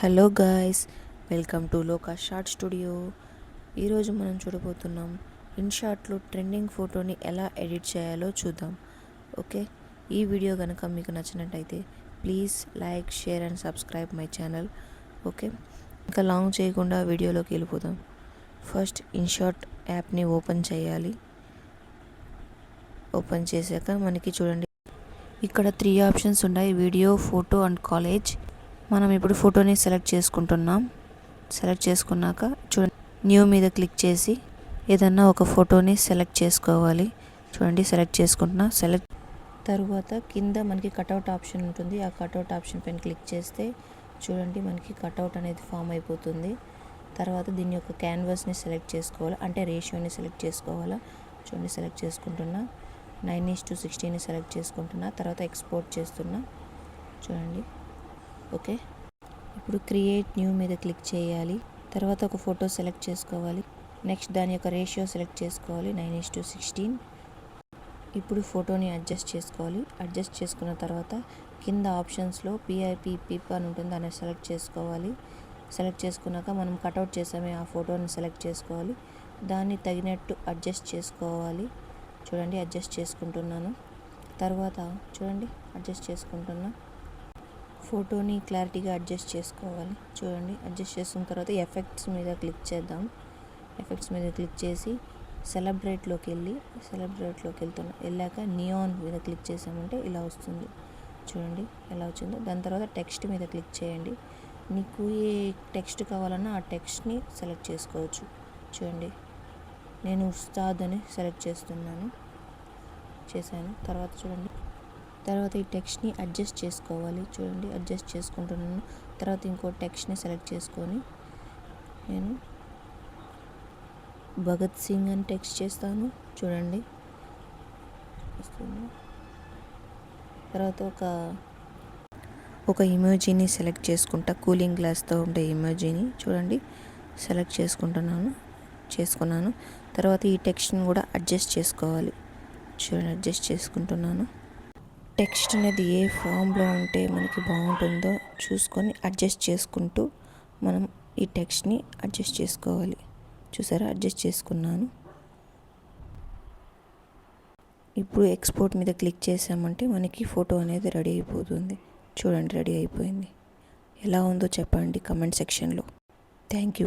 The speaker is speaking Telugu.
Hello guys, welcome to Lokah short studio. ఈరోజు మనం చూడబోతున్నాం ఇన్షాట్లో ట్రెండింగ్ ఫోటోని ఎలా ఎడిట్ చేయాలో చూద్దాం. ఓకే, ఈ వీడియో కనుక మీకు నచ్చినట్టయితే please like, share and subscribe my channel. Okay, ఇంకా లాంగ్ చేయకుండా వీడియోలోకి వెళ్ళిపోదాం. ఫస్ట్ ఇన్షాట్ యాప్ని ఓపెన్ చేయాలి. ఓపెన్ చేశాక మనకి చూడండి, ఇక్కడ 3 ఆప్షన్స్ ఉన్నాయి: వీడియో, ఫోటో అండ్ కాలేజ్. మనం ఇప్పుడు ఫోటోని సెలెక్ట్ చేసుకుంటున్నాం. సెలెక్ట్ చేసుకున్నాక చూడండి, న్యూ మీద క్లిక్ చేసి ఏదన్నా ఒక ఫోటోని సెలెక్ట్ చేసుకోవాలి. చూడండి, సెలెక్ట్ చేసుకుంటున్నా. సెలెక్ట్ తర్వాత కింద మనకి కటౌట్ ఆప్షన్ ఉంటుంది. ఆ కటౌట్ ఆప్షన్ పైన క్లిక్ చేస్తే చూడండి, మనకి కటౌట్ అనేది ఫామ్ అయిపోతుంది. తర్వాత దీని యొక్క క్యాన్వాస్ని సెలెక్ట్ చేసుకోవాలి, అంటే రేషియోని సెలెక్ట్ చేసుకోవాలా. చూడండి, సెలెక్ట్ చేసుకుంటున్నా. 9:16ని సెలెక్ట్ చేసుకుంటున్నా. తర్వాత ఎక్స్పోర్ట్ చేస్తున్నా. చూడండి, ఓకే. ఇప్పుడు క్రియేట్ న్యూ మీద క్లిక్ చేయాలి. తర్వాత ఒక ఫోటో సెలెక్ట్ చేసుకోవాలి. నెక్స్ట్ దాని యొక్క రేషియో సెలెక్ట్ చేసుకోవాలి, 9:16. ఇప్పుడు ఫోటోని అడ్జస్ట్ చేసుకోవాలి. అడ్జస్ట్ చేసుకున్న తర్వాత కింద ఆప్షన్స్లో పిప్ అని ఉంటుంది, దాన్ని సెలెక్ట్ చేసుకోవాలి. సెలెక్ట్ చేసుకున్నాక మనం కటౌట్ చేసామే ఆ ఫోటోని సెలెక్ట్ చేసుకోవాలి. దాన్ని తగినట్టు అడ్జస్ట్ చేసుకోవాలి. చూడండి, అడ్జస్ట్ చేసుకుంటున్నాను. తర్వాత చూడండి, అడ్జస్ట్ చేసుకుంటున్నా. ఫోటోని క్లారిటీగా అడ్జస్ట్ చేసుకోవాలి. చూడండి, అడ్జస్ట్ చేసుకున్న తర్వాత ఎఫెక్ట్స్ మీద క్లిక్ చేద్దాం. ఎఫెక్ట్స్ మీద క్లిక్ చేసి సెలబ్రేట్లోకి వెళ్ళాక నియాన్ మీద క్లిక్ చేసామంటే ఇలా వస్తుంది. చూడండి ఎలా వచ్చిందో. దాని తర్వాత టెక్స్ట్ మీద క్లిక్ చేయండి. నీకు ఏ టెక్స్ట్ కావాలన్నా ఆ టెక్స్ట్ని సెలెక్ట్ చేసుకోవచ్చు. చూడండి, నేను ఉస్తాద్ అని సెలెక్ట్ చేశాను. తర్వాత చూడండి, తర్వాత ఈ టెక్స్ట్ని అడ్జస్ట్ చేసుకోవాలి. చూడండి, అడ్జస్ట్ చేసుకుంటున్నాను. తర్వాత ఇంకో టెక్స్ట్ని సెలెక్ట్ చేసుకొని నేను భగత్ సింగ్ అని టెక్స్ట్ చేస్తాను. చూడండి వస్తుంది. తర్వాత ఒక ఇమోజీని సెలెక్ట్ చేసుకుంటా, కూలింగ్ గ్లాస్తో ఉండే ఇమోజీని. చూడండి, సెలెక్ట్ చేసుకున్నాను. తర్వాత ఈ టెక్స్ట్ని కూడా అడ్జస్ట్ చేసుకోవాలి. చూడండి, అడ్జస్ట్ చేసుకుంటున్నాను. టెక్స్ట్ అనేది ఏ ఫామ్లో ఉంటే మనకి బాగుంటుందో చూసుకొని అడ్జస్ట్ చేసుకుంటూ మనం ఈ టెక్స్ట్ని అడ్జస్ట్ చేసుకోవాలి. చూసారా, అడ్జస్ట్ చేసుకున్నాను. ఇప్పుడు ఎక్స్పోర్ట్ మీద క్లిక్ చేసామంటే మనకి ఫోటో అనేది రెడీ అయిపోతుంది. చూడండి, రెడీ అయిపోయింది. ఎలా ఉందో చెప్పండి కమెంట్ సెక్షన్లో. Thank you.